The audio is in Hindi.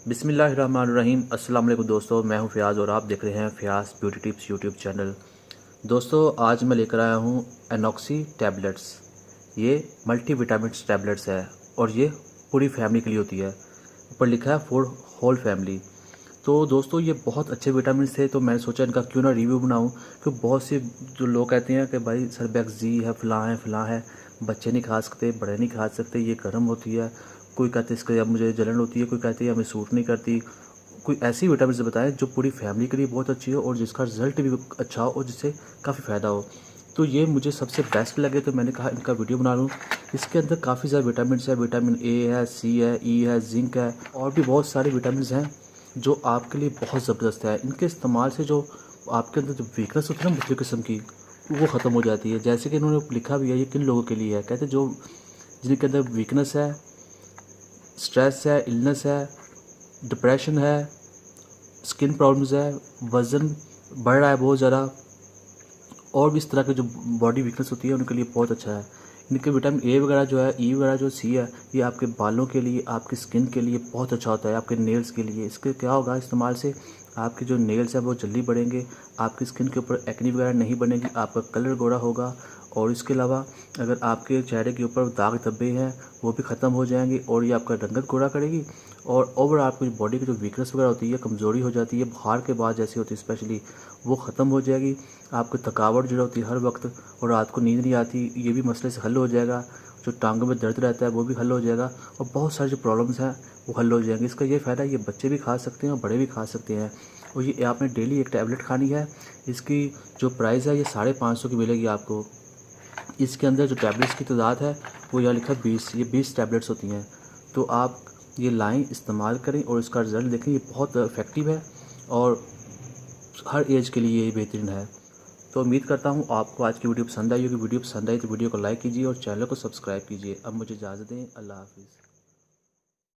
बिस्मिल्लाहिर्रहमानिर्रहीम। अस्सलाम वालेकुम दोस्तों, मैं हूं फ़ियाज़ और आप देख रहे हैं Fayyaz beauty tips YouTube channel. दोस्तों आज मैं लेकर आया हूं एनॉक्सी टैबलेट्स। ये मल्टी विटामिन्स टैबलेट्स है और ये पूरी फैमिली के लिए होती है। ऊपर लिखा है फॉर होल फैमिली। तो दोस्तों ये बहुत अच्छे विटामिन थे, तो मैंने सोचा इनका क्यों ना रिव्यू बनाऊं। क्योंकि बहुत से जो लोग कहते हैं कि भाई सरबैक्सी है, फ़लाँ है, बच्चे नहीं खा सकते, बड़े नहीं खा सकते, ये गर्म होती है। कोई कहते हैं इसके अब मुझे जलन होती है, कोई कहते हैं हमें सूट नहीं करती। कोई ऐसी विटामिन बताएं जो पूरी फैमिली के लिए बहुत अच्छी हो और जिसका रिज़ल्ट भी अच्छा हो और जिससे काफ़ी फ़ायदा हो। तो ये मुझे सबसे बेस्ट लगे तो मैंने कहा इनका वीडियो बना लूँ। इसके अंदर काफ़ी सारे विटामिन है, विटामिन ए है, सी है, ई है, जिंक है और भी बहुत सारे विटामिन हैं जो आपके लिए बहुत ज़बरदस्त है। इनके इस्तेमाल से जो आपके अंदर जो वीकनेस होती है ना मुख्तलिफ़ किस्म की, वो ख़त्म हो जाती है। जैसे कि इन्होंने लिखा भी है ये किन लोगों के लिए है। कहते जो जिनके अंदर वीकनेस है, स्ट्रेस है, इलनेस है, डिप्रेशन है, स्किन प्रॉब्लम्स है, वज़न बढ़ रहा है बहुत ज़्यादा और भी इस तरह के जो बॉडी वीकनेस होती है उनके लिए बहुत अच्छा है। इनके विटामिन ए वगैरह जो है, ई वगैरह जो सी है, ये आपके बालों के लिए, आपकी स्किन के लिए बहुत अच्छा होता है, आपके नेल्स के लिए। इसके क्या होगा इस्तेमाल से आपके जो नेल्स हैं वो जल्दी बढ़ेंगे, आपकी स्किन के ऊपर एक्ने वगैरह नहीं बनेगी, आपका कलर गोरा होगा। और इसके अलावा अगर आपके चेहरे के ऊपर दाग धब्बे हैं वो भी ख़त्म हो जाएंगे और ये आपका रंगत गोरा करेगी। और ओवर आपकी बॉडी की जो वीकनेस वगैरह होती है, कमज़ोरी हो जाती है, बुखार के बाद जैसी होती है स्पेशली, वो ख़त्म हो जाएगी। आपकी थकावट जो होती है हर वक्त और रात को नींद नहीं आती, ये भी मसले से हल हो जाएगा। जो टांगों में दर्द रहता है वो भी हल हो जाएगा और बहुत सारी जो प्रॉब्लम्स हैं वो हल हो जाएंगी। इसका ये फ़ायदा ये बच्चे भी खा सकते हैं और बड़े भी खा सकते हैं। और ये आपने डेली एक टैबलेट खानी है। इसकी जो प्राइस है ये 550 की मिलेगी आपको। इसके अंदर जो टैबलेट्स की तादाद है वो यहाँ लिखा 20, ये 20 टैबलेट्स होती हैं। तो आप ये लाएँ, इस्तेमाल करें और इसका रिज़ल्ट देखें। ये बहुत इफ़ेक्टिव है और हर एज के लिए ये बेहतरीन है। तो उम्मीद करता हूँ आपको आज की वीडियो पसंद आई होगी। वीडियो पसंद आई तो वीडियो को लाइक कीजिए और चैनल को सब्सक्राइब कीजिए। अब मुझे इजाज़त दें। अल्लाह हाफ़िज़।